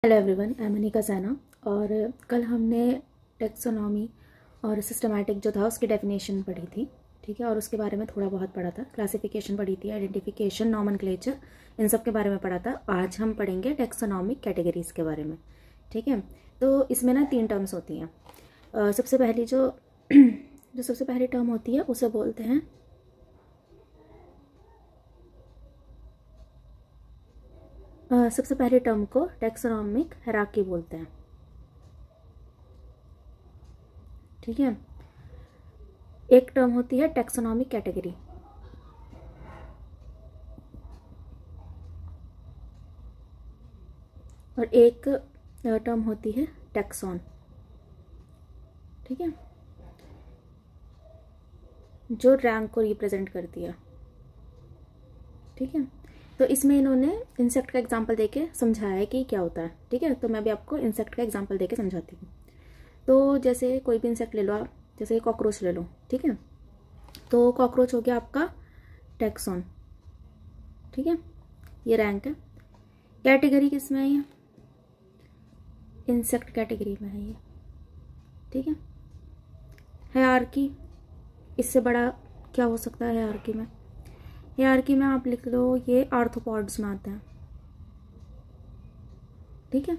Hello everyone, I am Anika Saina. और कल हमने टेक्सोनॉमी और सिस्टमैटिक जो था उसकी डेफिनेशन पढ़ी थी, ठीक है। और उसके बारे में थोड़ा बहुत पढ़ा था, क्लासिफिकेशन पढ़ी थी, आइडेंटिफिकेशन, नॉमेनक्लेचर, इन सब के बारे में पढ़ा था। आज हम पढ़ेंगे टेक्सोनॉमिक कैटेगरीज के बारे में, ठीक है। तो इसमें ना 3 टर्म्स होती हैं। सबसे पहली जो सबसे पहली टर्म होती है उसे बोलते हैं सबसे पहले टर्म को टेक्सोनॉमिक हायरार्की बोलते हैं, ठीक है। एक टर्म होती है टेक्सोनॉमिक कैटेगरी, और एक टर्म होती है टैक्सॉन, ठीक है, जो रैंक को रिप्रेजेंट करती है, ठीक है। तो इसमें इन्होंने इंसेक्ट का एग्जांपल देके समझाया है कि क्या होता है, ठीक है। तो मैं भी आपको इंसेक्ट का एग्जांपल देके समझाती हूँ। तो जैसे कोई भी इंसेक्ट ले लो आप, जैसे कॉकरोच ले लो, ठीक है। तो कॉकरोच हो गया आपका टैक्सॉन, ठीक है, ये रैंक है। कैटेगरी किस में है ये? इंसेक्ट कैटेगरी में है ये, ठीक है। हायरार्की, इससे बड़ा क्या हो सकता है हायरार्की में? हायरार्की में आप लिख लो ये आर्थ्रोपॉड्स में आता है, ठीक है।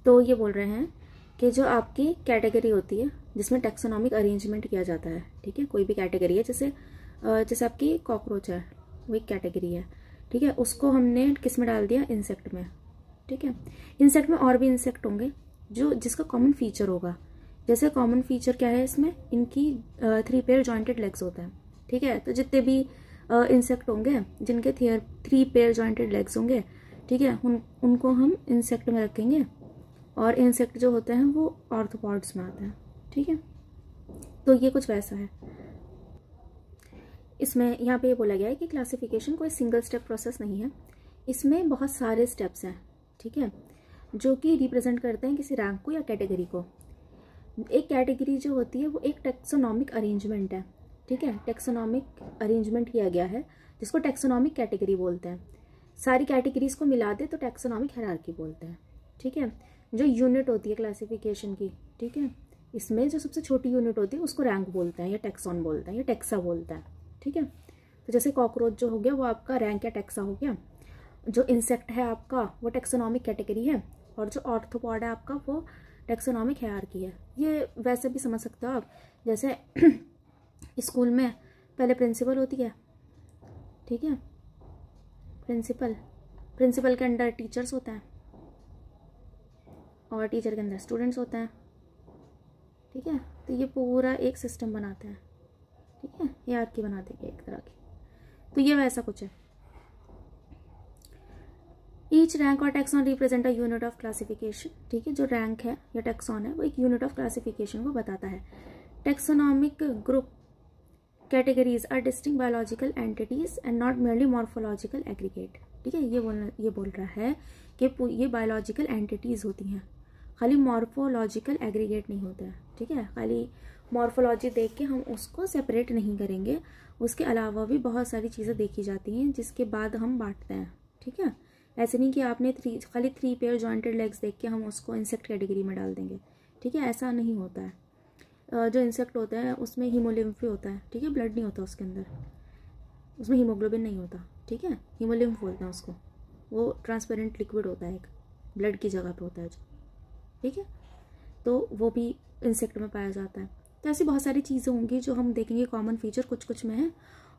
तो ये बोल रहे हैं कि जो आपकी कैटेगरी होती है जिसमें टैक्सोनॉमिक अरेंजमेंट किया जाता है, ठीक है, कोई भी कैटेगरी है, जैसे आपकी कॉकरोच है, वो एक कैटेगरी है, ठीक है। उसको हमने किस में डाल दिया? इंसेक्ट में, ठीक है। इंसेक्ट में और भी इंसेक्ट होंगे जिसका कॉमन फीचर होगा। जैसे कॉमन फीचर क्या है इसमें? इनकी 3 पेयर जॉइंटेड लेग्स होते हैं, ठीक है। तो जितने भी इंसेक्ट होंगे जिनके 3 पेयर जॉइंटेड लेग्स होंगे, ठीक है, उनको हम इंसेक्ट में रखेंगे। और इंसेक्ट जो होते हैं वो आर्थ्रोपॉड्स में आते हैं, ठीक है। तो ये कुछ वैसा है। इसमें यहाँ पे ये बोला गया है कि क्लासिफिकेशन कोई सिंगल स्टेप प्रोसेस नहीं है, इसमें बहुत सारे स्टेप्स हैं, ठीक है, जो कि रिप्रेजेंट करते हैं किसी रैंक को या कैटेगरी को। एक कैटेगरी जो होती है वो एक टेक्सोनॉमिक अरेंजमेंट है, ठीक है। टेक्सोनॉमिक अरेंजमेंट किया गया है जिसको टेक्सोनॉमिक कैटेगरी बोलते हैं। सारी कैटेगरीज को मिला दे तो टेक्सोनॉमिक हायरार्की बोलते हैं, ठीक है। जो यूनिट होती है क्लासिफिकेशन की, ठीक है, इसमें जो सबसे छोटी यूनिट होती है उसको रैंक बोलते हैं या टैक्सॉन बोलते हैं या टैक्सा बोलते हैं, ठीक है। तो जैसे कॉकरोच जो हो गया वो आपका रैंक या टैक्सा हो गया। जो इंसेक्ट है आपका वो टैक्सोनॉमिक कैटेगरी है, और जो आर्थ्रोपॉड है आपका वो टैक्सोनॉमिक हायरार्की है। ये वैसे भी समझ सकते हो आप, जैसे स्कूल में पहले प्रिंसिपल होती है, ठीक है, प्रिंसिपल के अंडर टीचर्स होते हैं और टीचर के अंदर स्टूडेंट्स होते हैं, ठीक है। तो ये पूरा एक सिस्टम बनाते हैं, ठीक है, हायरार्की बनाते हैं एक तरह की। तो ये वैसा कुछ है। ईच रैंक और taxon represent a unit of classification, ठीक है। जो रैंक है या टैक्सॉन है वो एक यूनिट ऑफ क्लासिफिकेशन को बताता है। Taxonomic group categories are distinct biological entities and not merely morphological aggregate, ठीक है। ये बोल रहा है कि ये बायोलॉजिकल एंटिटीज होती हैं, खाली मॉर्फोलॉजिकल एग्रीगेट नहीं होता है, ठीक है। खाली मॉर्फोलॉजी देख के हम उसको सेपरेट नहीं करेंगे, उसके अलावा भी बहुत सारी चीज़ें देखी जाती हैं जिसके बाद हम बांटते हैं, ठीक है। ऐसे नहीं कि आपने खाली 3 पेयर जॉइंटेड लेग्स देख के हम उसको इंसेक्ट कैटेगरी में डाल देंगे, ठीक है, ऐसा नहीं होता है। जो इंसेक्ट होता है उसमें हीमोलिम्फ होता है, ठीक है, ब्लड नहीं होता उसके अंदर, उसमें हीमोग्लोबिन नहीं होता, ठीक है। हीमोलिम्फ बोलते हैं उसको, वो ट्रांसपेरेंट लिक्विड होता है, एक ब्लड की जगह पे होता है जो, ठीक है। तो वो भी इंसेक्ट में पाया जाता है। तो ऐसी बहुत सारी चीज़ें होंगी जो हम देखेंगे, कॉमन फीचर कुछ कुछ में है,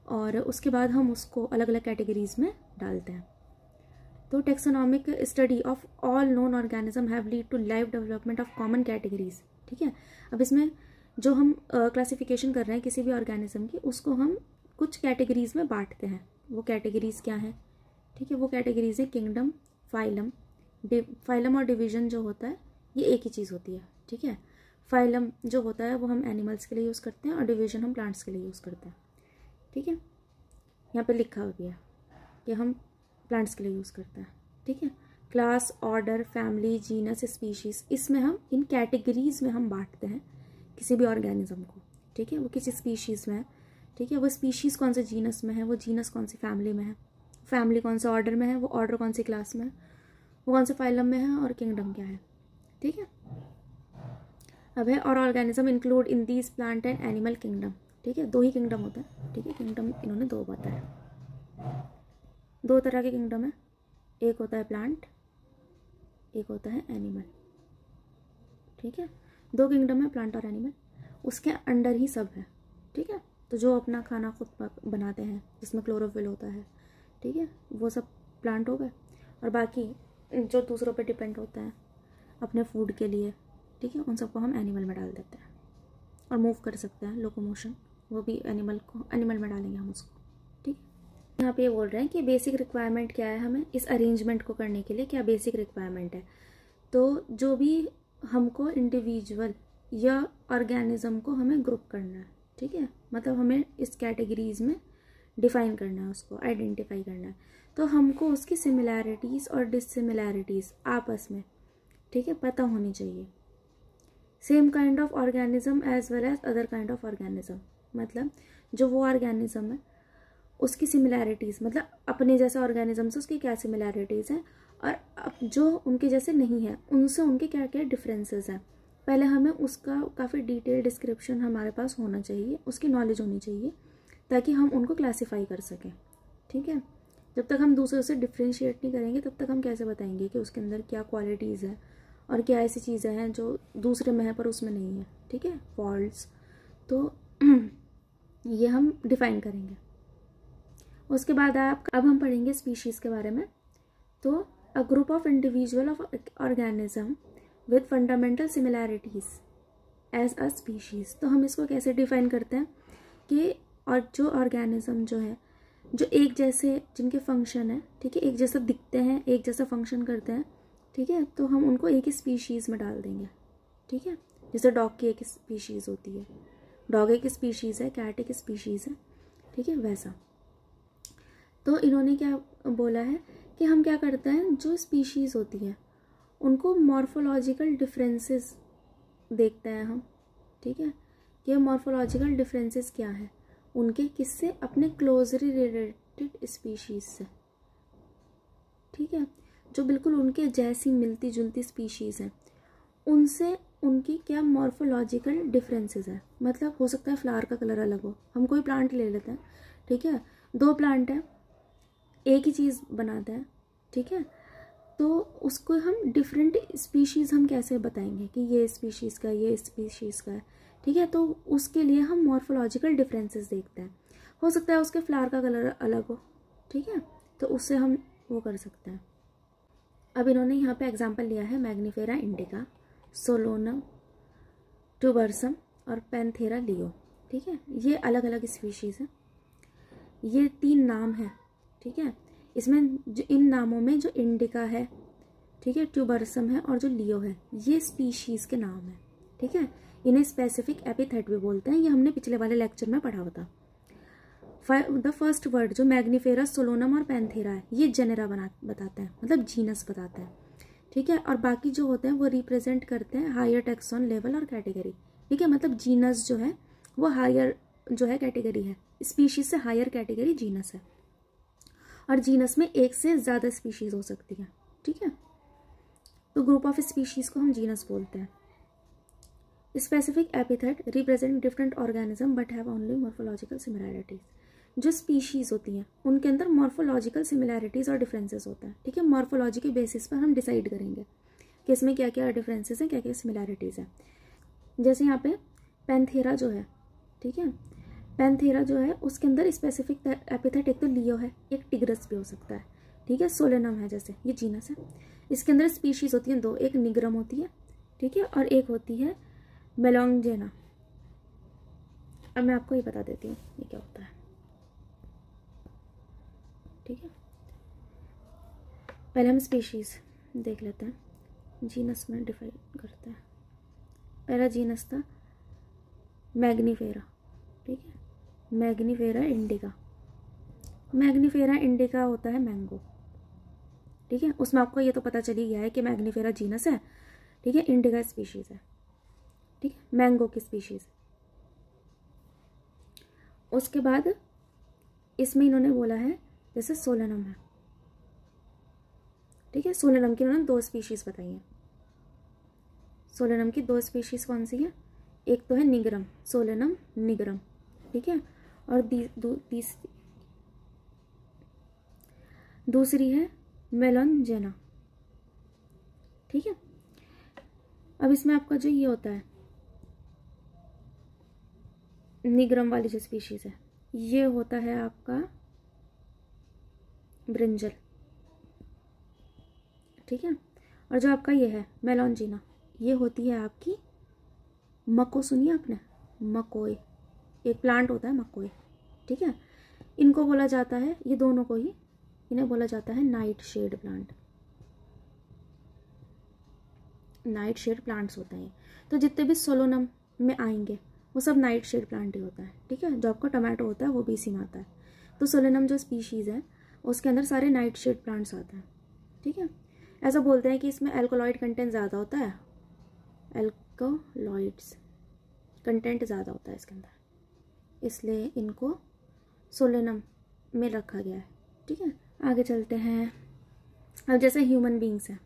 और उसके बाद हम उसको अलग अलग कैटेगरीज में डालते हैं। तो taxonomic study of all known organism have lead to life development of common categories, ठीक है। अब इसमें जो हम क्लासिफिकेशन कर रहे हैं किसी भी ऑर्गेनिज्म की, उसको हम कुछ कैटेगरीज में बांटते हैं। वो कैटेगरीज क्या हैं? ठीक है, वो कैटेगरीज है किंगडम, फाइलम। फाइलम और डिवीजन जो होता है ये एक ही चीज़ होती है, ठीक है। फाइलम जो होता है वो हम एनिमल्स के लिए यूज़ करते हैं और डिवीजन हम प्लांट्स के लिए यूज़ करते हैं, ठीक है। यहाँ पे लिखा हुआ है कि हम प्लांट्स के लिए यूज़ करते हैं, ठीक है। Class, order, family, genus, species, इसमें हम इन कैटेगरीज में हम बांटते हैं किसी भी ऑर्गेनिज्म को, ठीक है। वो किसी स्पीशीज़ में है, ठीक है, वो स्पीशीज़ कौन से जीनस में है, वो जीनस कौन सी फैमिली में है, फैमिली कौन से ऑर्डर में है, वो ऑर्डर कौन सी क्लास में है, वो कौन से फाइलम में है और किंगडम क्या है, ठीक है। अब है और organism include in these plant and animal kingdom, ठीक है। 2 ही किंगडम होता है, ठीक है, किंगडम इन्होंने 2 बताया। 2 तरह के किंगडम है, एक होता है प्लांट, एक होता है एनिमल, ठीक है। 2 किंगडम है, प्लांट और एनिमल, उसके अंडर ही सब है, ठीक है। तो जो अपना खाना खुद बनाते हैं जिसमें क्लोरोफिल होता है, ठीक है, वो सब प्लांट हो गए। और बाकी जो दूसरों पे डिपेंड होता है अपने फूड के लिए, ठीक है, उन सबको हम एनिमल में डाल देते हैं। और मूव कर सकते हैं, लोकोमोशन, वो भी एनिमल में डालेंगे हम उसको, ठीक है। यहाँ पे ये बोल रहे हैं कि बेसिक रिक्वायरमेंट क्या है, हमें इस अरेंजमेंट को करने के लिए क्या बेसिक रिक्वायरमेंट है। तो जो भी हमको इंडिविजुअल या ऑर्गेनिज्म को हमें ग्रुप करना है, ठीक है, मतलब हमें इस कैटेगरीज में डिफाइन करना है, उसको आइडेंटिफाई करना है। तो हमको उसकी सिमिलैरिटीज़ और डिससिमिलैरिटीज़ आपस में, ठीक है, पता होनी चाहिए। Same kind of organism as well as other kind of organism, मतलब जो वो ऑर्गेनिज्म है उसकी सिमिलैरिटीज़, मतलब अपने जैसे ऑर्गेनिज्म से उसकी क्या सिमिलैरिटीज़ हैं, और जो उनके जैसे नहीं है उनसे उनके क्या क्या डिफरेंसेस हैं। पहले हमें उसका काफ़ी डिटेल डिस्क्रिप्शन हमारे पास होना चाहिए, उसकी नॉलेज होनी चाहिए, ताकि हम उनको क्लासीफाई कर सकें, ठीक है। जब तक हम दूसरों से डिफ्रेंशिएट नहीं करेंगे तब तक हम कैसे बताएंगे कि उसके अंदर क्या क्वालिटीज़ है और क्या ऐसी चीज़ें हैं जो दूसरे में है पर उसमें नहीं है, ठीक है, फॉल्ट्स। तो ये हम डिफाइन करेंगे। उसके बाद अब हम पढ़ेंगे स्पीशीज़ के बारे में। तो a group of individual of organism with fundamental similarities as a species. तो हम इसको कैसे डिफाइन करते हैं कि और जो ऑर्गेनिज्म जो है जो एक जैसे जिनके फंक्शन है, ठीक है, एक जैसा दिखते हैं, एक जैसा फंक्शन करते हैं, ठीक है, तो हम उनको एक ही स्पीशीज़ में डाल देंगे, ठीक है। जैसे डॉग की एक स्पीशीज़ होती है, डॉग एक स्पीशीज़ है, कैट एक स्पीशीज़ है, ठीक है, वैसा। तो इन्होंने क्या बोला है कि हम क्या करते हैं, जो स्पीशीज़ होती है उनको मॉर्फोलॉजिकल डिफरेंसेस देखते हैं हम, ठीक है। ये मॉर्फोलॉजिकल डिफरेंसेस क्या है उनके, किससे, अपने क्लोजली रिलेटेड स्पीशीज़ से, ठीक है, जो बिल्कुल उनके जैसी मिलती जुलती स्पीशीज़ हैं उनसे उनकी क्या मॉर्फोलॉजिकल डिफरेंसेस है। मतलब हो सकता है फ्लावर का कलर अलग हो, हम कोई प्लांट ले लेते हैं, ठीक है, 2 प्लांट है, एक ही चीज़ बनाते हैं, ठीक है, तो उसको हम डिफरेंट स्पीशीज़ हम कैसे बताएंगे कि ये स्पीशीज़ का ये स्पीशीज़ का है, ठीक है। तो उसके लिए हम मॉर्फोलॉजिकल डिफरेंसेस देखते हैं। हो सकता है उसके फ्लावर का कलर अलग हो, ठीक है, तो उससे हम वो कर सकते हैं। अब इन्होंने यहाँ पे एग्जांपल लिया है मैग्नीफेरा इंडिका, सोलोनम ट्यूबरसम और पैंथेरा लियो, ठीक है। ये अलग अलग स्पीशीज़ हैं, ये 3 नाम हैं, ठीक है। इसमें जो इन नामों में जो इंडिका है, ठीक है, ट्यूबरसम है और जो लियो है, ये स्पीशीज़ के नाम है, ठीक है। इन्हें स्पेसिफिक एपिथेट भी बोलते हैं, ये हमने पिछले वाले लेक्चर में पढ़ा होता। द फर्स्ट वर्ड जो मैग्नीफेरा, सोलोनम और पैंथेरा है, ये जेनेरा बताता है, मतलब जीनस बताता है, ठीक है। और बाकी जो होते हैं वो रिप्रेजेंट करते हैं हायर टेक्सॉन लेवल और कैटेगरी, ठीक है। मतलब जीनस जो है वो हायर जो है कैटेगरी है, स्पीशीज से हायर कैटेगरी जीनस है, और जीनस में एक से ज़्यादा स्पीशीज हो सकती है, ठीक है। तो ग्रुप ऑफ स्पीशीज को हम जीनस बोलते हैं। Specific epithet represent different organism but have only morphological similarities. जो स्पीशीज़ होती हैं उनके अंदर मॉर्फोलॉजिकल सिमिलैरिटीज़ और डिफरेंसेस होता है, ठीक है। मॉर्फोलॉजी के बेसिस पर हम डिसाइड करेंगे कि इसमें क्या क्या डिफरेंसेस हैं, क्या क्या सिमिलैरिटीज़ हैं। जैसे यहाँ पे पैंथेरा जो है, ठीक है, पैंथेरा जो है उसके अंदर स्पेसिफिक एपिथेट एक तो लियो है, एक टिग्रस भी हो सकता है, ठीक है, सोलेनम है, जैसे ये जीनस है। इसके अंदर स्पीशीज़ होती हैं 2, एक निग्रम होती है, ठीक है, और एक होती है मेलोंगजेना। अब मैं आपको ये बता देती हूँ ये क्या होता है, ठीक है। पहले हम स्पीशीज़ देख लेते हैं, जीनस में डिफाइन करते हैं। पहला जीनस था मैग्नीफेरा, ठीक है, मैग्नीफेरा इंडिका। मैग्नीफेरा इंडिका होता है मैंगो, ठीक है। उसमें आपको ये तो पता चल ही गया है कि मैग्नीफेरा जीनस है, ठीक है, इंडिका स्पीशीज़ है, ठीक है, मैंगो की स्पीशीज़। उसके बाद इसमें इन्होंने बोला है जैसे सोलेनम है, ठीक है। सोलेनम की उन्होंने 2 स्पीशीज़ बताई हैं। सोलेनम की 2 स्पीशीज़ कौन सी है? एक तो है निगरम, सोलेनम निगरम, ठीक है, और दूसरी है मेलनजेना, ठीक है। अब इसमें आपका जो ये होता है निगरम वाली जो स्पीशीज़ है, ये होता है आपका ब्रिंजल, ठीक है। और जो आपका ये है मेलनजेना, ये होती है आपकी मको, सुनिए आपने, मकोई, एक प्लांट होता है मकोई, ठीक है। इनको बोला जाता है, ये दोनों को ही इन्हें बोला जाता है nightshade plant. Nightshade plants होते हैं। तो जितने भी सोलोनम में आएंगे वो सब नाइट शेड प्लांट ही होता है, ठीक है। जो आपका टमाटो होता है वो भी इसी में आता है। तो सोलेनम जो स्पीशीज़ है उसके अंदर सारे नाइट शेड प्लांट्स आते हैं, ठीक है। ऐसा बोलते हैं कि इसमें एल्कोलॉइड कंटेंट ज़्यादा होता है, एल्कोलॉइड्स कंटेंट ज़्यादा होता है इसके अंदर, इसलिए इनको सोलेनम में रखा गया है, ठीक है। आगे चलते हैं। अब जैसे ह्यूमन बींग्स हैं,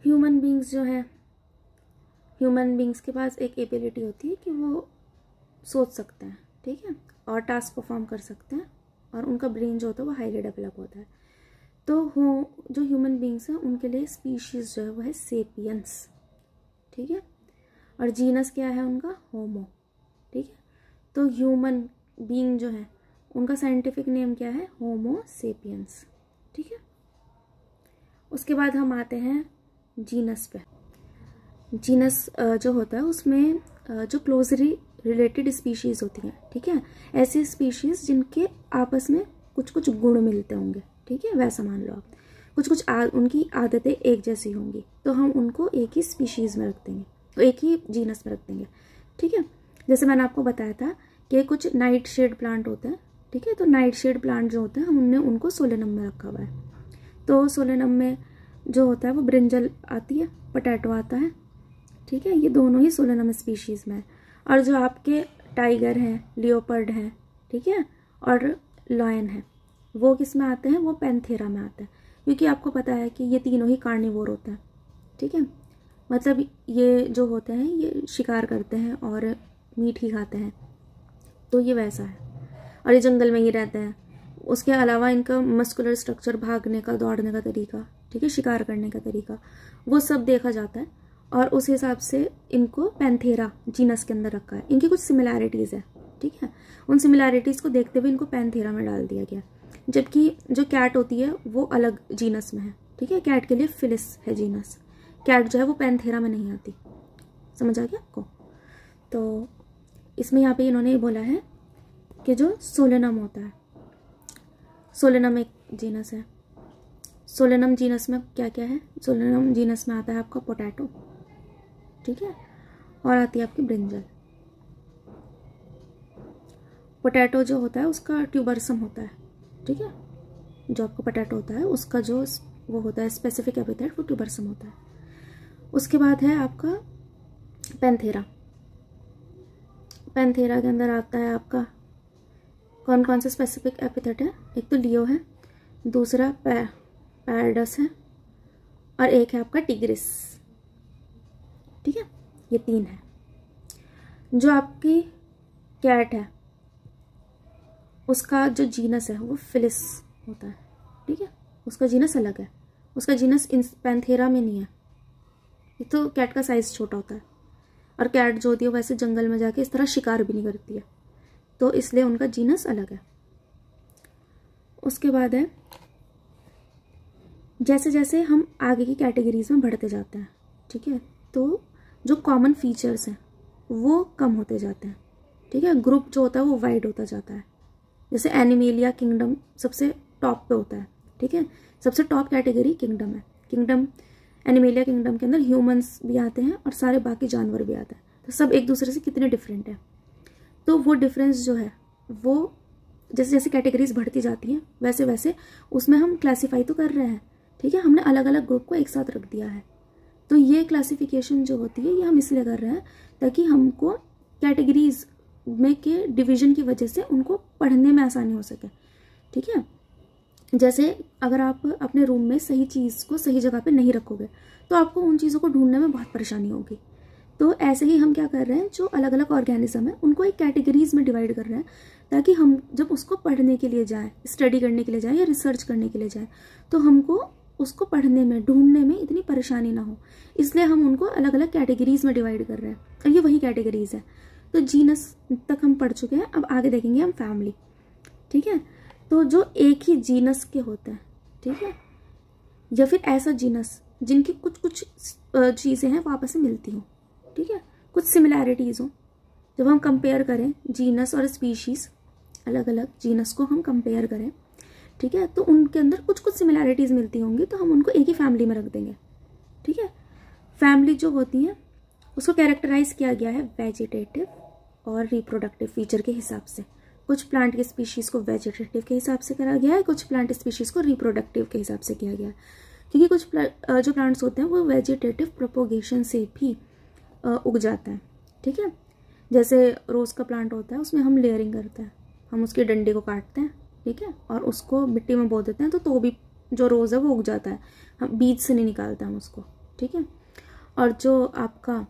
ह्यूमन बींग्स जो है, ह्यूमन बींग्स के पास एक एबिलिटी होती है कि वो सोच सकते हैं, ठीक है, और टास्क परफॉर्म कर सकते हैं, और उनका ब्रेन जो होता है वो हाईली डेवलप होता है। तो जो ह्यूमन बींग्स हैं उनके लिए स्पीशीज़ जो है वो है सेपियंस, ठीक है, और जीनस क्या है उनका? होमो, ठीक है। तो ह्यूमन बींग जो है उनका साइंटिफिक नेम क्या है? होमो सेपियंस, ठीक है। उसके बाद हम आते हैं जीनस पे। जीनस जो होता है उसमें जो क्लोजली रिलेटेड स्पीशीज़ होती हैं, ठीक है, ऐसी स्पीशीज़ जिनके आपस में कुछ कुछ गुण मिलते होंगे, ठीक है, वैसा मान लो आप, कुछ कुछ उनकी आदतें एक जैसी होंगी, तो हम उनको एक ही स्पीशीज़ में रख देंगे, तो एक ही जीनस में रख देंगे, ठीक है। जैसे मैंने आपको बताया था कि कुछ नाइट शेड प्लांट होते हैं, ठीक है, तो नाइट शेड प्लांट जो होते हैं हमने उनको सोलेनम में रखा हुआ है। तो सोलेनम में जो होता है वो ब्रिंजल आती है, पोटैटो आता है, ठीक है, ये दोनों ही सोलेनम स्पीशीज़ में है। और जो आपके टाइगर हैं, लियोपर्ड हैं, ठीक है, और लायन है, वो किस में आते हैं? वो पैंथेरा में आते हैं, क्योंकि आपको पता है कि ये तीनों ही कार्निवोर होते हैं, ठीक है, मतलब ये जो होते हैं ये शिकार करते हैं और मीट ही खाते हैं, तो ये वैसा है, और ये जंगल में ही रहते हैं। उसके अलावा इनका मस्कुलर स्ट्रक्चर, भागने का, दौड़ने का तरीका, ठीक है, शिकार करने का तरीका, वो सब देखा जाता है, और उस हिसाब से इनको पैंथेरा जीनस के अंदर रखा है। इनकी कुछ सिमिलैरिटीज़ है, ठीक है, उन सिमिलैरिटीज़ को देखते हुए इनको पैंथेरा में डाल दिया गया। जबकि जो कैट होती है वो अलग जीनस में है, ठीक है, कैट के लिए फिलिस है जीनस, कैट जो है वो पैंथेरा में नहीं आती, समझ आ गया आपको। तो इसमें यहाँ पे इन्होंने बोला है कि जो सोलेनम होता है, सोलेनम एक जीनस है। सोलेनम जीनस में क्या क्या है? सोलेनम जीनस में आता है आपका पोटैटो, ठीक है, और आती है आपकी ब्रिंजल। पोटैटो जो होता है उसका ट्यूबरसम होता है, ठीक है, जो आपका पोटैटो होता है उसका जो वो होता है स्पेसिफिक एपिथेट, वो ट्यूबरसम होता है। उसके बाद है आपका पैंथेरा। पैंथेरा के अंदर आता है आपका कौन कौन सा स्पेसिफिक एपिथेट है? एक तो लियो है, दूसरा पैरडस है, और एक है आपका टिग्रिस, ठीक है, ये 3 है। जो आपकी कैट है उसका जो जीनस है वो फिलिस होता है, ठीक है, उसका जीनस अलग है, उसका जीनस पैंथेरा में नहीं है। ये तो कैट का साइज छोटा होता है, और कैट जो होती है वैसे जंगल में जाके इस तरह शिकार भी नहीं करती है, तो इसलिए उनका जीनस अलग है। उसके बाद है जैसे जैसे हम आगे की कैटेगरीज में बढ़ते जाते हैं, ठीक है, तो जो कॉमन फीचर्स हैं वो कम होते जाते हैं, ठीक है, ग्रुप जो होता है वो वाइड होता जाता है। जैसे एनिमेलिया किंगडम सबसे टॉप पे होता है, ठीक है, सबसे टॉप कैटेगरी किंगडम है। किंगडम, एनिमेलिया किंगडम के अंदर ह्यूमंस भी आते हैं और सारे बाकी जानवर भी आते हैं, तो सब एक दूसरे से कितने डिफरेंट है। तो वो डिफरेंस जो है वो जैसे जैसे कैटेगरीज बढ़ती जाती हैं वैसे वैसे उसमें हम क्लासीफाई तो कर रहे हैं, ठीक है, हमने अलग अलग ग्रुप को एक साथ रख दिया है। तो ये क्लासिफिकेशन जो होती है ये हम इसलिए कर रहे हैं ताकि हमको कैटेगरीज में के डिवीजन की वजह से उनको पढ़ने में आसानी हो सके, ठीक है। जैसे अगर आप अपने रूम में सही चीज़ को सही जगह पे नहीं रखोगे तो आपको उन चीज़ों को ढूंढने में बहुत परेशानी होगी। तो ऐसे ही हम क्या कर रहे हैं, जो अलग अलग ऑर्गेनिज्म है उनको एक कैटेगरीज में डिवाइड कर रहे हैं, ताकि हम जब उसको पढ़ने के लिए जाएं, स्टडी करने के लिए जाएं या रिसर्च करने के लिए जाएं, तो हमको उसको पढ़ने में, ढूंढने में इतनी परेशानी ना हो। इसलिए हम उनको अलग अलग कैटेगरीज में डिवाइड कर रहे हैं, और ये वही कैटेगरीज है। तो जीनस तक हम पढ़ चुके हैं, अब आगे देखेंगे हम फैमिली। ठीक है, तो जो एक ही जीनस के होते हैं, ठीक है, या फिर ऐसा जीनस जिनकी कुछ कुछ चीज़ें हैं वो आपस में मिलती हों, ठीक है, कुछ सिमिलैरिटीज़ हों। जब हम कंपेयर करें जीनस और स्पीशीज़, अलग अलग जीनस को हम कंपेयर करें, ठीक है, तो उनके अंदर कुछ कुछ सिमिलैरिटीज़ मिलती होंगी, तो हम उनको एक ही फैमिली में रख देंगे। ठीक है, फैमिली जो होती है उसको कैरेक्टराइज किया गया है वेजिटेटिव और रिप्रोडक्टिव फीचर के हिसाब से। कुछ प्लांट की स्पीशीज़ को वेजिटेटिव के हिसाब से करा गया है, कुछ प्लांट स्पीशीज़ को रिप्रोडक्टिव के हिसाब से किया गया है, क्योंकि कुछ जो प्लांट्स होते हैं वो वेजिटेटिव प्रोपोगेशन से भी उग जाता है। ठीक है, जैसे रोज़ का प्लांट होता है, उसमें हम लेयरिंग करते हैं, हम उसकी डंडी को काटते हैं, ठीक है, और उसको मिट्टी में बो देते हैं, तो भी जो रोज़ है वो उग जाता है, हम बीज से नहीं निकालते हम उसको। ठीक है, और जो आपका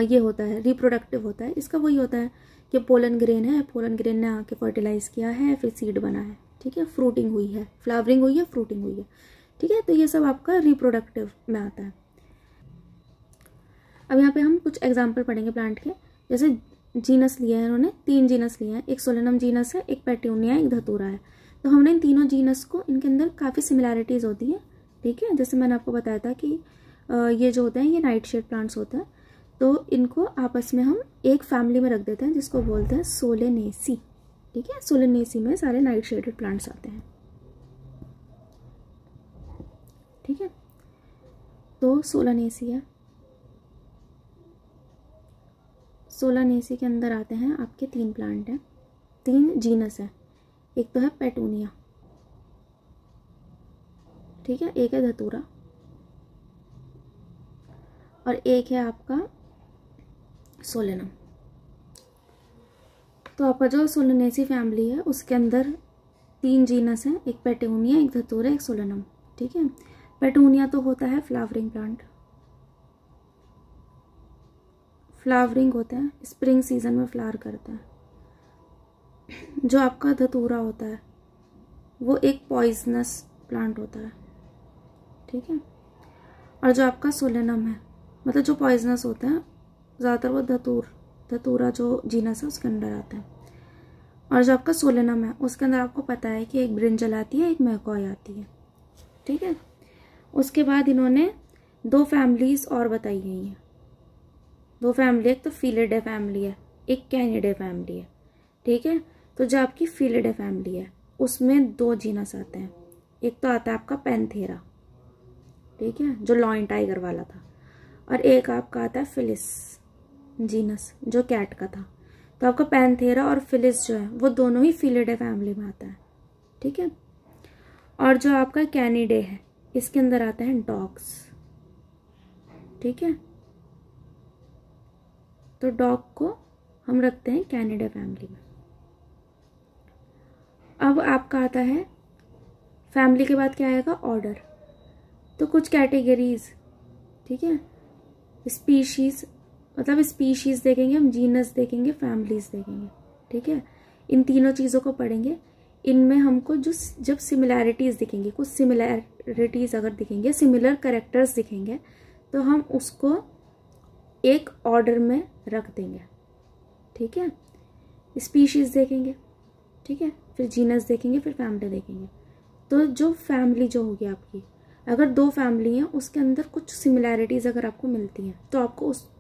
ये होता है रिप्रोडक्टिव होता है, इसका वही होता है कि पोलन ग्रेन है, पोलन ग्रेन ने आके फर्टिलाइज किया है, फिर सीड बना है, ठीक है, फ्रूटिंग हुई है, फ्लावरिंग हुई है, फ्रूटिंग हुई है। ठीक है, तो ये सब आपका रिप्रोडक्टिव में आता है। अब यहाँ पे हम कुछ एग्जाम्पल पढ़ेंगे प्लांट के। जैसे जीनस लिए हैं इन्होंने, 3 जीनस लिए हैं, एक सोलेनम जीनस है, एक पेट्यूनिया है, एक धतूरा है। तो हमने इन तीनों जीनस को, इनके अंदर काफ़ी सिमिलैरिटीज़ होती हैं। ठीक है, जैसे मैंने आपको बताया था कि ये जो होते हैं ये नाइट शेड प्लांट्स होते हैं, तो इनको आपस में हम एक फैमिली में रख देते हैं, जिसको बोलते हैं सोलेनेसी। ठीक है, सोलेनेसी में सारे नाइट शेडेड प्लांट्स आते हैं। ठीक है, तो सोलानेसी है, सोलानेसी के अंदर आते हैं आपके 3 प्लांट हैं, 3 जीनस है। एक तो है पेटूनिया, ठीक है, एक है धतूरा, और एक है आपका सोलेनम। तो आपका जो सोलेनेसी फैमिली है उसके अंदर 3 जीनस हैं, एक पेटूनिया, एक धतूरा, एक सोलेनम। ठीक है, पेटूनिया तो होता है फ्लावरिंग प्लांट, फ्लावरिंग होता है, स्प्रिंग सीजन में फ्लावर करता है। जो आपका धतूरा होता है वो एक पॉइजनस प्लांट होता है। ठीक है, और जो आपका सोलेनम है, मतलब जो पॉइजनस होता है ज़्यादातर वो धतूरा जो जीनस है उसके अंदर आता है। और जो आपका सोलेनम है उसके अंदर आपको पता है कि एक ब्रिंजल आती है, एक मैकॉय आती है। ठीक है, उसके बाद इन्होंने 2 फैमिलीज और बताई गई हैं, 2 फैमिली, एक तो फिलिडे फैमिली है, एक कैनिडे फैमिली है। ठीक है, तो जो आपकी फिलिडे फैमिली है उसमें 2 जीनस आते हैं, एक तो आता है आपका पैंथेरा, ठीक है, जो लॉयन टाइगर वाला था, और एक आपका आता है फिलिस जीनस जो कैट का था। तो आपका पैंथेरा और फिलिस जो है वो दोनों ही फिलिडे फैमिली में आता है। ठीक है, और जो आपका कैनिडे है इसके अंदर आते हैं डॉग्स। ठीक है, तो डॉग को हम रखते हैं कैनिडे फैमिली में। अब आपका आता है फैमिली के बाद क्या आएगा, ऑर्डर। तो कुछ कैटेगरीज, ठीक है, स्पीशीज, मतलब स्पीशीज देखेंगे हम, जीनस देखेंगे, फैमिलीज देखेंगे। ठीक है, इन तीनों चीज़ों को पढ़ेंगे। इनमें हमको जो जब सिमिलैरिटीज़ दिखेंगी, कुछ सिमिलैरिटीज़ अगर दिखेंगे, सिमिलर कैरेक्टर्स दिखेंगे, तो हम उसको एक ऑर्डर में रख देंगे। ठीक है, स्पीशीज देखेंगे, ठीक है, फिर जीनस देखेंगे, फिर फैमिली देखेंगे। तो जो फैमिली जो होगी आपकी, अगर 2 फैमिली हैं उसके अंदर कुछ सिमिलैरिटीज़ अगर आपको मिलती हैं तो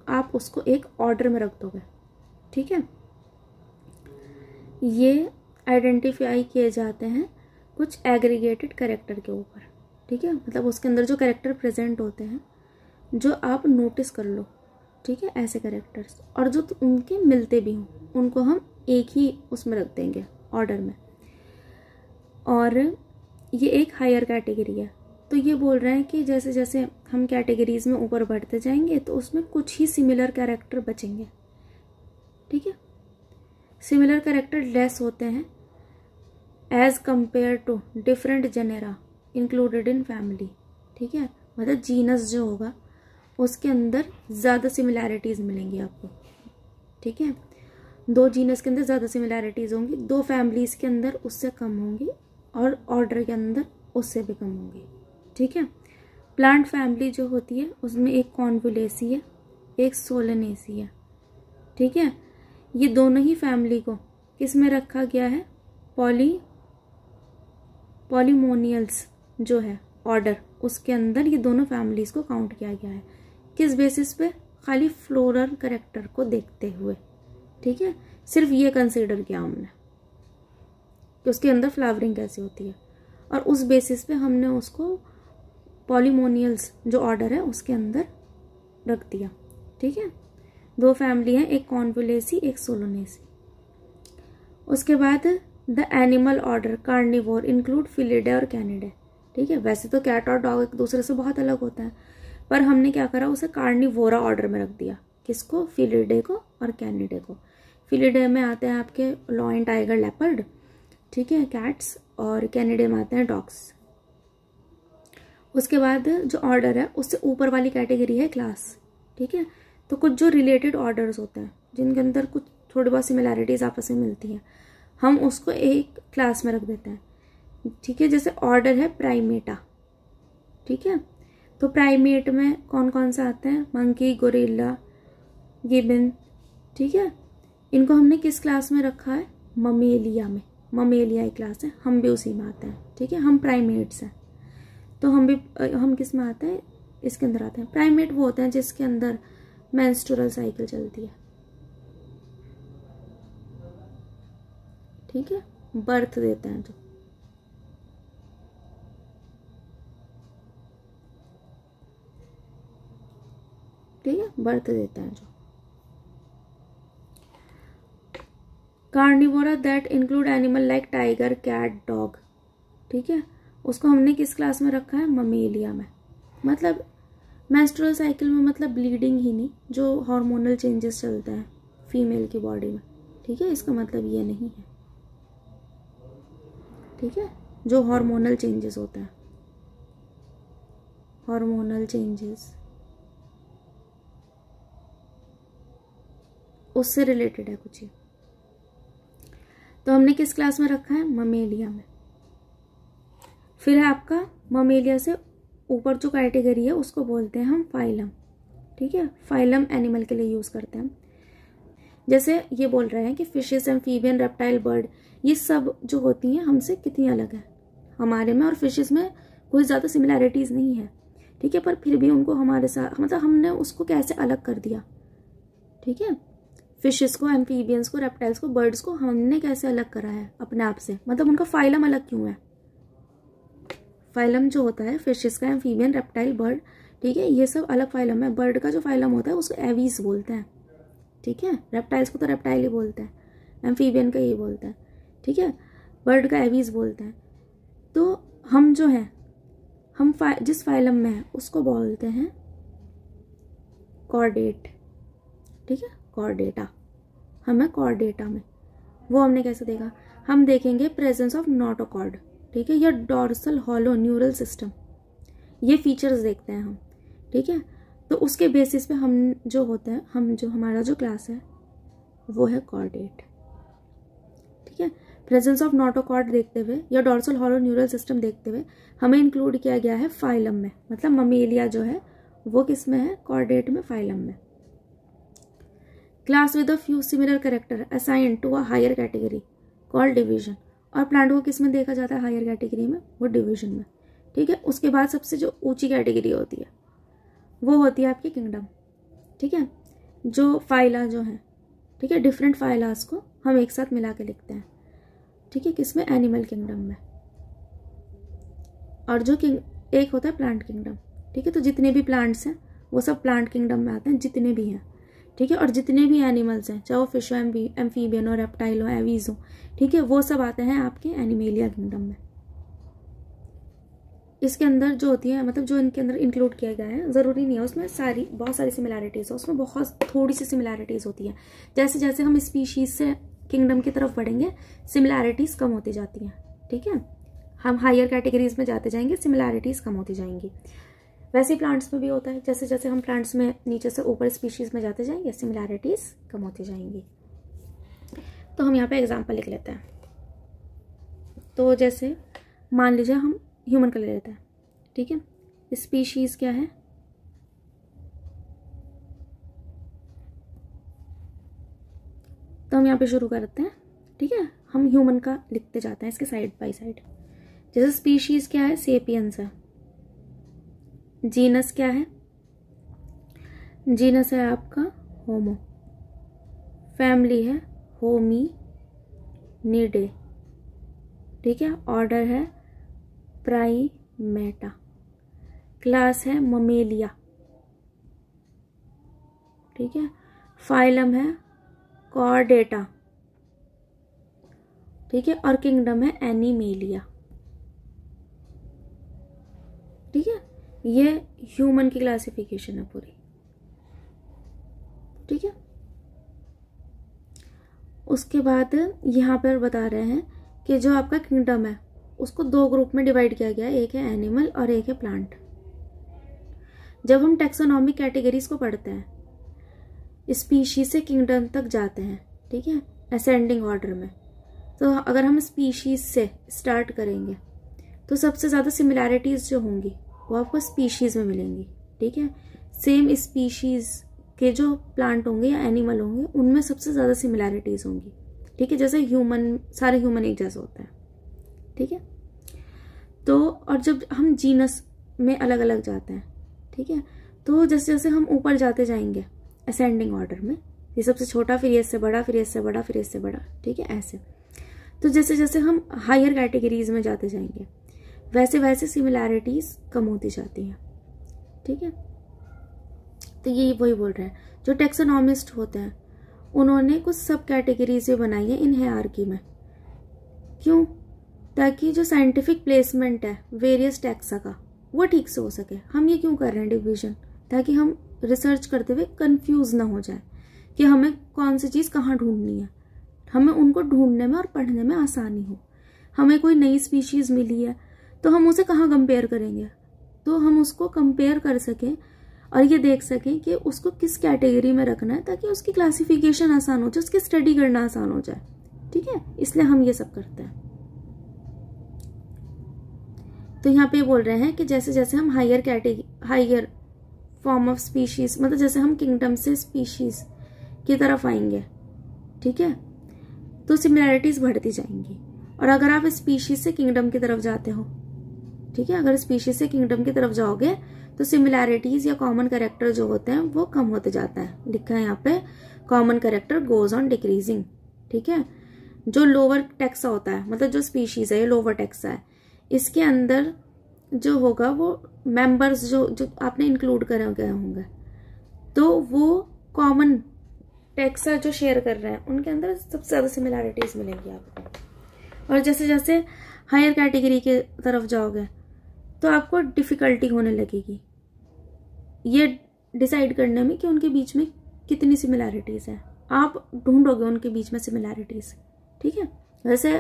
आप उसको एक ऑर्डर में रख दोगे। ठीक है, ये आइडेंटिफाई किए जाते हैं कुछ एग्रीगेटेड कैरेक्टर के ऊपर। ठीक है, मतलब उसके अंदर जो कैरेक्टर प्रेजेंट होते हैं जो आप नोटिस कर लो, ठीक है, ऐसे कैरेक्टर्स, और जो उनके मिलते भी हों उनको हम एक ही उसमें रख देंगे, ऑर्डर में। और ये एक हायर कैटेगरी है। तो ये बोल रहे हैं कि जैसे जैसे हम कैटेगरीज में ऊपर बढ़ते जाएंगे तो उसमें कुछ ही सिमिलर कैरेक्टर बचेंगे। ठीक है, सिमिलर कैरेक्टर लेस होते हैं as compare to different genera included in family. ठीक है, मतलब जीनस जो होगा उसके अंदर ज़्यादा सिमिलैरिटीज़ मिलेंगी आपको। ठीक है, 2 जीनस के अंदर ज़्यादा सिमिलैरिटीज़ होंगी, 2 फैमिलीज़ के अंदर उससे कम होंगी और ऑर्डर के अंदर उससे भी कम होंगी। ठीक है, प्लांट फैमिली जो होती है उसमें एक कॉन्वुलेसी है, एक सोलेनेसी है। ठीक है, ये दोनों ही फैमिली को किस में रखा गया है, पॉलीमोनियल्स जो है ऑर्डर, उसके अंदर ये दोनों फैमिलीज को काउंट किया गया है। किस बेसिस पे, खाली फ्लोरल कैरेक्टर को देखते हुए। ठीक है, सिर्फ ये कंसीडर किया हमने कि उसके अंदर फ्लावरिंग कैसी होती है, और उस बेसिस पे हमने उसको पॉलीमोनियल्स जो ऑर्डर है उसके अंदर रख दिया। ठीक है, 2 फैमिली हैं, एक कॉन्वुलेसी एक सोलोनेसी। उसके बाद the animal order carnivore include felidae और कैनिडे। ठीक है, वैसे तो कैट और डॉग एक दूसरे से बहुत अलग होता है, पर हमने क्या करा, उसे कार्निवोरा ऑर्डर में रख दिया। किसको, फिलिडे को और कैनिडे को। फिलिडे में आते हैं आपके लॉयन, टाइगर, लेपर्ड, ठीक है, कैट्स, और कैनिडे में आते हैं डॉग्स। उसके बाद जो ऑर्डर है उससे ऊपर वाली कैटेगरी है क्लास। ठीक है, तो कुछ जो रिलेटेड ऑर्डर्स होते हैं जिनके अंदर कुछ थोड़ी बहुत सिमिलैरिटीज आपस में मिलती हैं, हम उसको एक क्लास में रख देते हैं। ठीक है, जैसे ऑर्डर है प्राइमेटा। ठीक है, तो प्राइमेट में कौन कौन सा आते हैं, मंकी, गोरिल्ला, गिबन। ठीक है, इनको हमने किस क्लास में रखा है, ममेलिया में। ममेलिया एक क्लास है, हम भी उसी में आते हैं। ठीक है, हम प्राइमेट्स हैं, तो हम किस में आते हैं, इसके अंदर आते हैं। प्राइमेट वो होते हैं जिसके अंदर मेंस्ट्रुअल साइकिल चलती है। ठीक है, बर्थ देते हैं जो। ठीक है, बर्थ देते हैं जो। Carnivora that include animal like tiger, cat, dog. ठीक है, उसको हमने किस क्लास में रखा है, ममेलिया में। मतलब मेंस्ट्रुअल साइकिल में मतलब ब्लीडिंग ही नहीं, जो हार्मोनल चेंजेस चलते हैं फीमेल की बॉडी में। ठीक है, इसका मतलब ये नहीं है। ठीक है, जो हार्मोनल चेंजेस होते हैं, हार्मोनल चेंजेस उससे रिलेटेड है कुछ ही। तो हमने किस क्लास में रखा है, ममेलिया में। फिर है आपका ममेलिया से ऊपर जो कैटेगरी है उसको बोलते हैं हम फाइलम। ठीक है, फाइलम एनिमल के लिए यूज करते हैं। जैसे ये बोल रहे हैं कि फिशेस, एम्फीबियन, रेप्टाइल, बर्ड, ये सब जो होती हैं हमसे कितनी अलग है। हमारे में और फिशेस में कोई ज़्यादा सिमिलैरिटीज़ नहीं है। ठीक है, पर फिर भी उनको हमारे साथ, मतलब हमने उसको कैसे अलग कर दिया। ठीक है, फिशेस को, एम्फीबियंस को, रेप्टाइल्स को, बर्ड्स को हमने कैसे अलग करा है अपने आप से, मतलब उनका फाइलम अलग क्यों है। फाइलम जो होता है फिशेस का, एम्फीबियन, रेप्टाइल, बर्ड, ठीक है, ये सब अलग फाइलम है। बर्ड का जो फाइलम होता है उसको एवीज बोलते हैं। ठीक है, रेप्टाइल्स को तो रेप्टाइल ही बोलते हैं, एम्फीबियन का यही बोलते हैं। ठीक है, बर्ड का एवीज बोलते हैं। तो हम जो है, हम जिस फाइलम में है उसको बोलते हैं कॉर्डेट। ठीक है, कॉर्डेटा, हम है कॉर्डेटा में। वो हमने कैसे देखा, हम देखेंगे प्रेजेंस ऑफ नोटोकॉर्ड। ठीक है, या डॉर्सल हॉलो न्यूरल सिस्टम, ये फीचर्स देखते हैं हम। ठीक है, तो उसके बेसिस पे हम जो होते हैं, हमारा जो क्लास है वो है कॉर्डेट। ठीक है, प्रेजेंस ऑफ नोटोकॉर्ड देखते हुए या डॉर्सल हॉलो न्यूरल सिस्टम देखते हुए हमें इंक्लूड किया गया है फाइलम में। मतलब ममेलिया जो है वो किस में है, कॉर्डेट में, फाइलम में। Class with a few similar character assign to a higher category called division. और प्लांट को किस में देखा जाता है, हायर कैटेगरी में, वो डिवीजन में। ठीक है, उसके बाद सबसे जो ऊंची कैटेगरी होती है वो होती है आपकी किंगडम। ठीक है, जो फाइला जो है, ठीक है, डिफरेंट फाइलास को हम एक साथ मिला के लिखते हैं। ठीक है, किसमें, एनिमल किंगडम में। और जो एक होता है प्लांट किंगडम। ठीक है, तो जितने भी प्लांट्स हैं वो सब प्लांट किंगडम में आते हैं, जितने भी हैं। ठीक है, और जितने भी एनिमल्स हैं, चाहे वो फिश हो, एम्फीबियन हो, रेप्टाइल हो, एवीज हो, ठीक है, वो सब आते हैं आपके एनिमेलिया किंगडम में। इसके अंदर जो होती है, मतलब जो इनके अंदर इंक्लूड किया गया है, ज़रूरी नहीं है उसमें बहुत सारी सिमिलैरिटीज़ है, उसमें बहुत थोड़ी सी सिमिलैरिटीज़ होती है। जैसे जैसे हम स्पीशीज़ से किंगडम की तरफ बढ़ेंगे सिमिलैरिटीज़ कम होती जाती हैं। ठीक है, हम हायर कैटेगरीज में जाते जाएंगे, सिमिलैरिटीज़ कम होती जाएंगी। वैसे प्लांट्स में भी होता है, जैसे जैसे हम प्लांट्स में नीचे से ऊपर स्पीशीज़ में जाते जाएंगे, सिमिलैरिटीज़ कम होती जाएंगी। तो हम यहाँ पे एग्जांपल लिख लेते हैं। तो जैसे मान लीजिए हम ह्यूमन का ले लेते हैं, ठीक है। स्पीशीज़ क्या है, तो हम यहाँ पे शुरू करते हैं, ठीक है। हम ह्यूमन का लिखते जाते हैं इसके साइड बाय साइड। जैसे स्पीशीज़ क्या है, सेपियंस है। जीनस क्या है, जीनस है आपका होमो। फैमिली है होमिनिडे, ठीक है। ऑर्डर है प्राइमेटा। क्लास है ममेलिया, ठीक है। फाइलम है कॉर्डेटा, ठीक है। और किंगडम है एनिमेलिया, ठीक है। ये ह्यूमन की क्लासिफिकेशन है पूरी, ठीक है। उसके बाद यहाँ पर बता रहे हैं कि जो आपका किंगडम है उसको दो ग्रुप में डिवाइड किया गया है, एक है एनिमल और एक है प्लांट। जब हम टैक्सोनॉमिक कैटेगरीज को पढ़ते हैं, स्पीशीज से किंगडम तक जाते हैं, ठीक है, असेंडिंग ऑर्डर में। तो अगर हम स्पीशीज से स्टार्ट करेंगे तो सबसे ज़्यादा सिमिलैरिटीज़ जो होंगी वो आपको स्पीशीज़ में मिलेंगी, ठीक है। सेम स्पीशीज़ के जो प्लांट होंगे या एनिमल होंगे उनमें सबसे ज़्यादा सिमिलैरिटीज़ होंगी, ठीक है। जैसे ह्यूमन, सारे ह्यूमन एक जैसे होते हैं, ठीक है। तो और जब हम जीनस में अलग अलग जाते हैं, ठीक है, तो जैसे जैसे हम ऊपर जाते जाएंगे असेंडिंग ऑर्डर में, ये सबसे छोटा, फिर ये इससे बड़ा, फिर इससे बड़ा, फिर इससे बड़ा, ठीक है, ऐसे। तो जैसे जैसे हम हायर कैटेगरीज में जाते जाएंगे वैसे वैसे सिमिलैरिटीज़ कम होती जाती हैं, ठीक है। तो ये वही बोल रहे हैं, जो टैक्सोनॉमिस्ट होते हैं उन्होंने कुछ सब कैटेगरीज बनाई है इन हायरार्की में। क्यों? ताकि जो साइंटिफिक प्लेसमेंट है वेरियस टैक्सा का वो ठीक से हो सके। हम ये क्यों कर रहे हैं डिवीजन? ताकि हम रिसर्च करते हुए कंफ्यूज ना हो जाए कि हमें कौन सी चीज़ कहाँ ढूंढनी है, हमें उनको ढूंढने में और पढ़ने में आसानी हो। हमें कोई नई स्पीशीज़ मिली है तो हम उसे कहाँ कंपेयर करेंगे, तो हम उसको कंपेयर कर सकें और ये देख सकें कि उसको किस कैटेगरी में रखना है, ताकि उसकी क्लासिफिकेशन आसान हो जाए, उसकी स्टडी करना आसान हो जाए, ठीक है। इसलिए हम ये सब करते हैं। तो यहाँ पे बोल रहे हैं कि जैसे जैसे हम हायर फॉर्म ऑफ स्पीशीज, मतलब जैसे हम किंगडम से स्पीशीज की तरफ आएंगे, ठीक है, तो सिमिलैरिटीज बढ़ती जाएंगी। और अगर आप स्पीशीज से किंगडम की तरफ जाते हो, ठीक है, अगर स्पीशीज से किंगडम की तरफ जाओगे तो सिमिलैरिटीज या कॉमन कैरेक्टर जो होते हैं वो कम होते जाता है। लिखा है यहाँ पे common character goes on decreasing, ठीक है। जो लोअर टैक्सा होता है, मतलब जो स्पीशीज है ये लोअर टैक्सा है, इसके अंदर जो होगा वो मेंबर्स जो आपने इंक्लूड करे गए होंगे, तो वो कॉमन टैक्सा जो शेयर कर रहे हैं उनके अंदर सबसे ज़्यादा सिमिलैरिटीज मिलेंगी आपको। और जैसे जैसे हायर कैटेगरी के तरफ जाओगे तो आपको डिफिकल्टी होने लगेगी ये डिसाइड करने में कि उनके बीच में कितनी सिमिलैरिटीज़ है। आप ढूंढोगे उनके बीच में सिमिलैरिटीज़, ठीक है। वैसे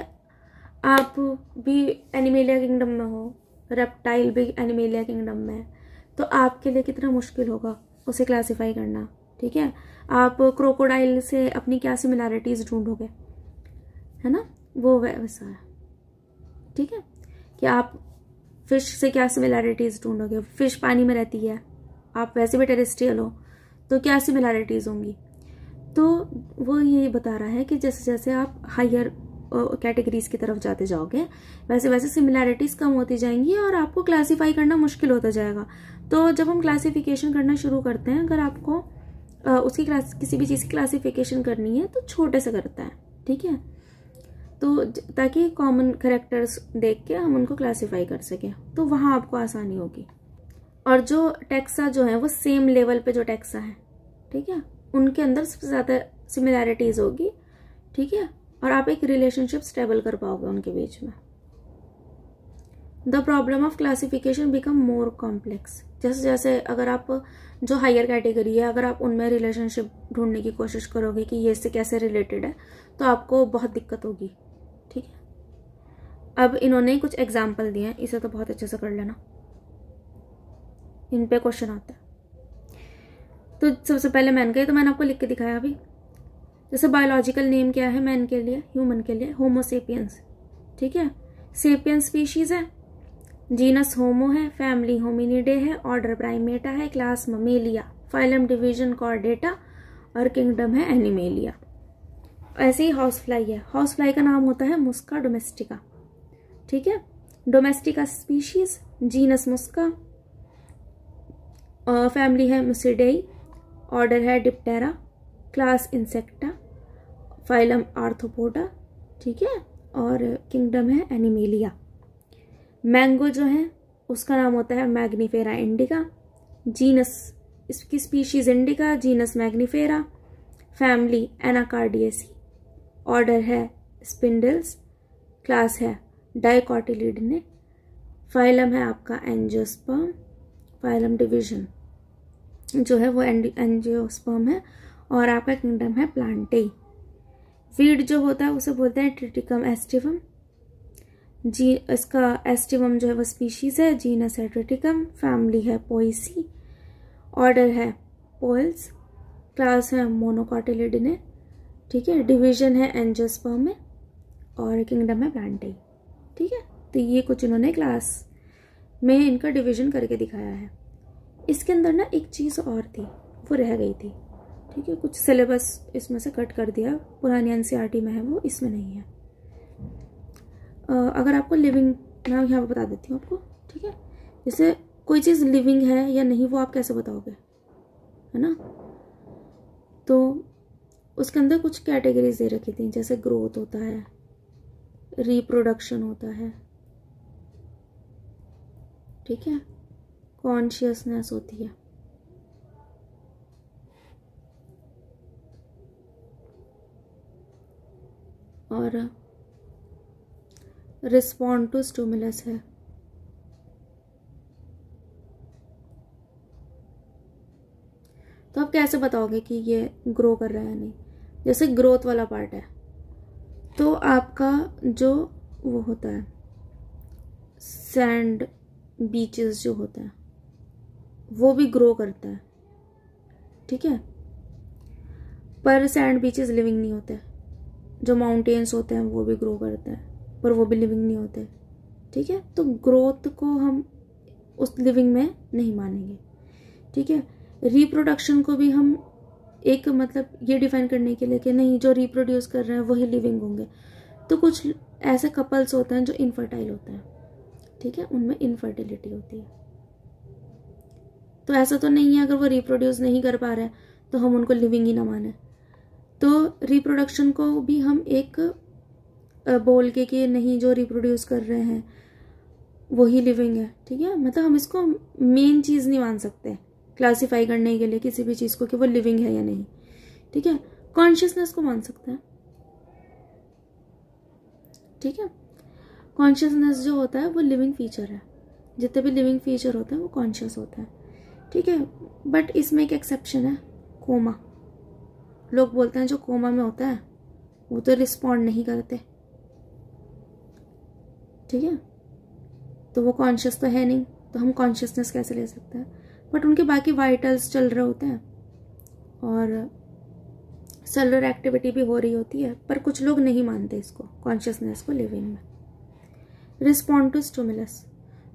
आप भी एनिमेलिया किंगडम में हो, रेप्टाइल भी एनिमेलिया किंगडम में है, तो आपके लिए कितना मुश्किल होगा उसे क्लासिफाई करना, ठीक है। आप क्रोकोडाइल से अपनी क्या सिमिलैरिटीज़ ढूंढोगे, है ना, वो वैसा है, ठीक है। कि आप फिश से क्या सिमिलैरिटीज़ ढूंढोगे, फिश पानी में रहती है, आप वैसे भी टेरेस्ट्रियल हो, तो क्या सिमिलैरिटीज़ होंगी। तो वो यही बता रहा है कि जैसे जैसे आप हायर कैटेगरीज की तरफ जाते जाओगे वैसे वैसे सिमिलैरिटीज़ कम होती जाएंगी और आपको क्लासीफाई करना मुश्किल होता जाएगा। तो जब हम क्लासिफिकेशन करना शुरू करते हैं, अगर आपको उसकी किसी भी चीज़ की क्लासिफिकेशन करनी है तो छोटे से करता है, ठीक है, तो ताकि कॉमन कैरेक्टर्स देख के हम उनको क्लासिफाई कर सकें, तो वहाँ आपको आसानी होगी। और जो टैक्सा जो है वो सेम लेवल पे जो टैक्सा है, ठीक है, उनके अंदर सबसे ज़्यादा सिमिलैरिटीज़ होगी, ठीक है, और आप एक रिलेशनशिप स्टेबल कर पाओगे उनके बीच में। The problem of classification become more complex. जैसे जैसे अगर आप जो हायर कैटेगरी है अगर आप उनमें रिलेशनशिप ढूंढने की कोशिश करोगे कि ये इससे कैसे रिलेटेड है, तो आपको बहुत दिक्कत होगी, ठीक है। अब इन्होंने कुछ एग्जाम्पल दिए हैं, इसे तो बहुत अच्छे से कर लेना, इन पे क्वेश्चन आता है। तो सबसे पहले मैन का, तो मैंने आपको लिख के दिखाया अभी। जैसे बायोलॉजिकल नेम क्या है मैन के लिए, ह्यूमन के लिए, होमो सेपियंस, ठीक है। सेपियंस स्पीशीज है, जीनस होमो है, फैमिली होमिनिडे है, ऑर्डर प्राइमेटा है, class Mammalia, phylum division Chordata और किंगडम है एनिमेलिया। ऐसे ही हाउस फ्लाई है, हाउस फ्लाई का नाम होता है मुस्का डोमेस्टिका, ठीक है। डोमेस्टिका स्पीशीज, जीनस मुस्का, फैमिली है मुसिडेई, ऑर्डर है Diptera, class insecta, phylum arthropoda, ठीक है, और किंगडम है एनिमेलिया। मैंगो जो है उसका नाम होता है मैग्नीफेरा इंडिका, जीनस इसकी species indica, genus Mangifera, family Anacardiaceae, order है स्पिंडल्स, क्लास है डाइकोटिलिडने, फाइलम है आपका एंजियोस्पर्म, फाइलम डिवीजन जो है वो एंजियोस्पर्म है, और आपका किंगडम है प्लांटेई। वीड जो होता है उसे बोलते हैं ट्रिटिकम एस्टिवम, जी इसका एस्टिवम जो है वो स्पीशीज है, जीनस है ट्रिटिकम, फैमिली है पोइसी, ऑर्डर है पोल्स, क्लास है मोनोकोटिलिडने, ठीक है, डिवीजन है एंजियोस्पर्म में, और किंगडम है प्लांटेई, ठीक है। तो ये कुछ इन्होंने क्लास में इनका डिवीजन करके दिखाया है। इसके अंदर ना एक चीज़ और थी, वो रह गई थी, ठीक है, कुछ सिलेबस इसमें से कट कर दिया, पुरानी एनसीईआरटी में है वो, इसमें नहीं है। अगर आपको लिविंग, मैं यहाँ पे बता देती हूँ आपको, ठीक है। जैसे कोई चीज़ लिविंग है या नहीं वो आप कैसे बताओगे, है ना। तो उसके अंदर कुछ कैटेगरीज दे रखी थी, जैसे ग्रोथ होता है, रिप्रोडक्शन होता है, ठीक है, कॉन्शियसनेस होती है, और रिस्पॉन्ड टू स्टिमुलस है। तो आप कैसे बताओगे कि ये ग्रो कर रहा है नहीं। जैसे ग्रोथ वाला पार्ट है, तो आपका जो वो होता है सैंड बीचेस जो होता है वो भी ग्रो करता है, ठीक है, पर सैंड बीचेस लिविंग नहीं होते। जो माउंटेन्स होते हैं वो भी ग्रो करते हैं, पर वो भी लिविंग नहीं होते, ठीक है। तो ग्रोथ को हम उस लिविंग में नहीं मानेंगे, ठीक है। रिप्रोडक्शन को भी हम एक मतलब ये डिफाइन करने के लिए कि नहीं जो रिप्रोड्यूस कर रहे हैं वही लिविंग होंगे। तो कुछ ऐसे कपल्स होते हैं जो इनफर्टाइल होते हैं, ठीक है, उनमें इनफर्टिलिटी होती है। तो ऐसा तो नहीं है अगर वो रिप्रोड्यूस नहीं कर पा रहे हैं तो हम उनको लिविंग ही ना माने। तो रिप्रोडक्शन को भी हम एक बोल के कि नहीं जो रिप्रोड्यूस कर रहे हैं वही लिविंग है, ठीक है। मतलब हम इसको मेन चीज़ नहीं मान सकते क्लासिफाई करने के लिए किसी भी चीज़ को कि वो लिविंग है या नहीं, ठीक है। कॉन्शियसनेस को मान सकते हैं, ठीक है। कॉन्शियसनेस जो होता है वो लिविंग फीचर है, जितने भी लिविंग फीचर होते हैं वो कॉन्शियस होते हैं, ठीक है। बट इसमें एक एक्सेप्शन है, कोमा। लोग बोलते हैं जो कोमा में होता है वो तो रिस्पॉन्ड नहीं करते, ठीक है, तो वो कॉन्शियस तो है नहीं, तो हम कॉन्शियसनेस कैसे ले सकते हैं। बट उनके बाकी वाइटल्स चल रहे होते हैं और सेलुलर एक्टिविटी भी हो रही होती है, पर कुछ लोग नहीं मानते इसको कॉन्शियसनेस को लिविंग में। रिस्पॉन्ड टू स्टिमुलस,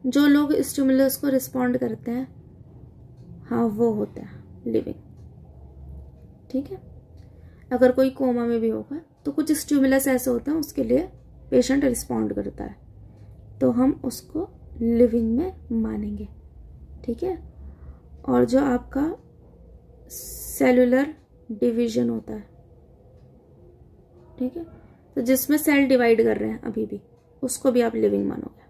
जो लोग स्टिमुलस को रिस्पॉन्ड करते हैं हाँ वो होता है लिविंग, ठीक है। अगर कोई कोमा में भी होगा तो कुछ स्टिमुलस ऐसे होते हैं उसके लिए पेशेंट रिस्पॉन्ड करता है, तो हम उसको लिविंग में मानेंगे, ठीक है। और जो आपका सेलुलर डिवीजन होता है, ठीक है, तो जिसमें सेल डिवाइड कर रहे हैं अभी भी, उसको भी आप लिविंग मानोगे,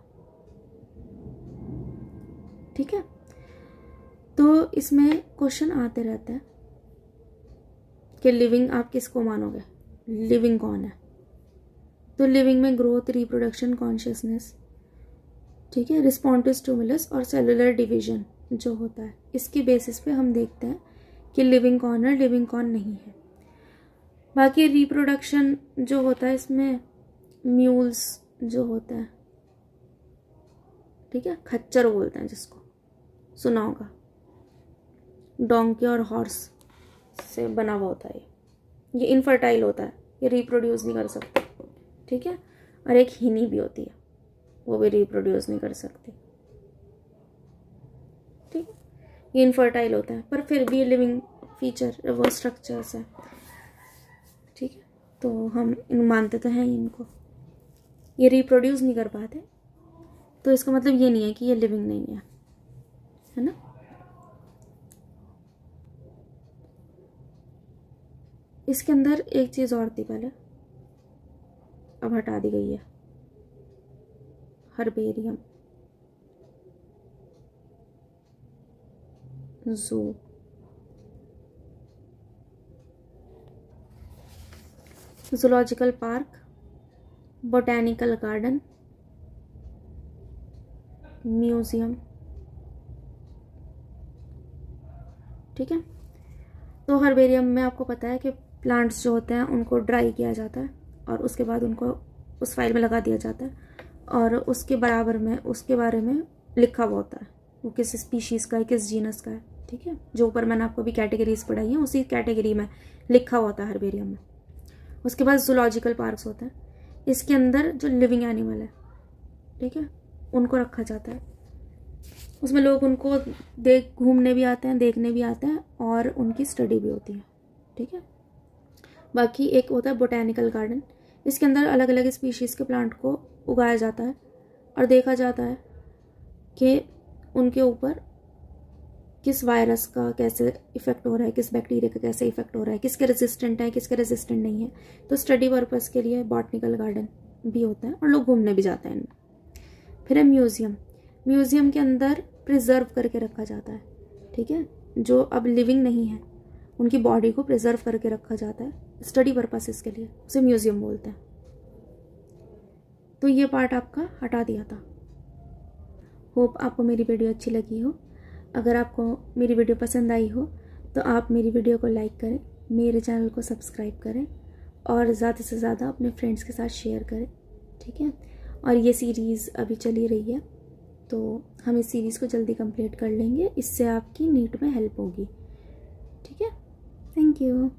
ठीक है। तो इसमें क्वेश्चन आते रहते हैं कि लिविंग आप किसको मानोगे, लिविंग कौन है। तो लिविंग में ग्रोथ, रिप्रोडक्शन, कॉन्शियसनेस, ठीक है, रिस्पॉन्ड टू स्टिमुलस और सेलुलर डिवीजन जो होता है, इसकी बेसिस पे हम देखते हैं कि लिविंग कौन है, लिविंग कौन नहीं है। बाकी रिप्रोडक्शन जो होता है इसमें म्यूल्स जो होता है ठीक है, खच्चर बोलते हैं जिसको, सुना होगा। डोंकी और हॉर्स से बना हुआ होता है ये इनफर्टाइल होता है, ये रिप्रोड्यूस नहीं कर सकता, ठीक है। और एक हिनी भी होती है, वो भी रिप्रोड्यूस नहीं कर सकती, ठीक है। ये इनफर्टाइल होता है पर फिर भी लिविंग फीचर वो स्ट्रक्चर्स है, ठीक है। तो हम मानते तो हैं इनको। ये रिप्रोड्यूस नहीं कर पाते तो इसका मतलब ये नहीं है कि ये लिविंग नहीं है ना। इसके अंदर एक चीज़ और थी पहले, अब हटा दी गई है, हर्बेरियम, जू, zoological park, botanical garden, museum, ठीक है। तो हर्बेरियम में आपको पता है कि प्लांट्स जो होते हैं उनको ड्राई किया जाता है और उसके बाद उनको उस फाइल में लगा दिया जाता है और उसके बराबर में उसके बारे में लिखा हुआ होता है, वो किस स्पीशीज़ का है, किस जीनस का है, ठीक है। जो ऊपर मैंने आपको भी कैटेगरीज पढ़ाई हैं उसी कैटेगरी में लिखा हुआ होता है हर्बेरियम में। उसके बाद जूलॉजिकल पार्क्स होते हैं, इसके अंदर जो लिविंग एनिमल है, ठीक है, उनको रखा जाता है। उसमें लोग उनको घूमने भी आते हैं, देखने भी आते हैं और उनकी स्टडी भी होती है, ठीक है। बाकी एक होता है बोटैनिकल गार्डन, इसके अंदर अलग अलग स्पीशीज़ के प्लांट को उगाया जाता है और देखा जाता है कि उनके ऊपर किस वायरस का कैसे इफेक्ट हो रहा है, किस बैक्टीरिया का कैसे इफेक्ट हो रहा है, किसके रेजिस्टेंट है, किसके रेजिस्टेंट नहीं है। तो स्टडी पर्पस के लिए बॉटनिकल गार्डन भी होता है और लोग घूमने भी जाते हैं इनमें। फिर है म्यूजियम, म्यूजियम के अंदर प्रिजर्व करके रखा जाता है, ठीक है। जो अब लिविंग नहीं है उनकी बॉडी को प्रिजर्व करके रखा जाता है स्टडी पर्पसेस के लिए, उसे म्यूजियम बोलते हैं। तो ये पार्ट आपका हटा दिया था। होप आपको मेरी वीडियो अच्छी लगी हो। अगर आपको मेरी वीडियो पसंद आई हो तो आप मेरी वीडियो को लाइक करें, मेरे चैनल को सब्सक्राइब करें और ज़्यादा से ज़्यादा अपने फ्रेंड्स के साथ शेयर करें, ठीक है। और ये सीरीज़ अभी चली रही है तो हम इस सीरीज़ को जल्दी कंप्लीट कर लेंगे, इससे आपकी नीट में हेल्प होगी, ठीक है। Thank you.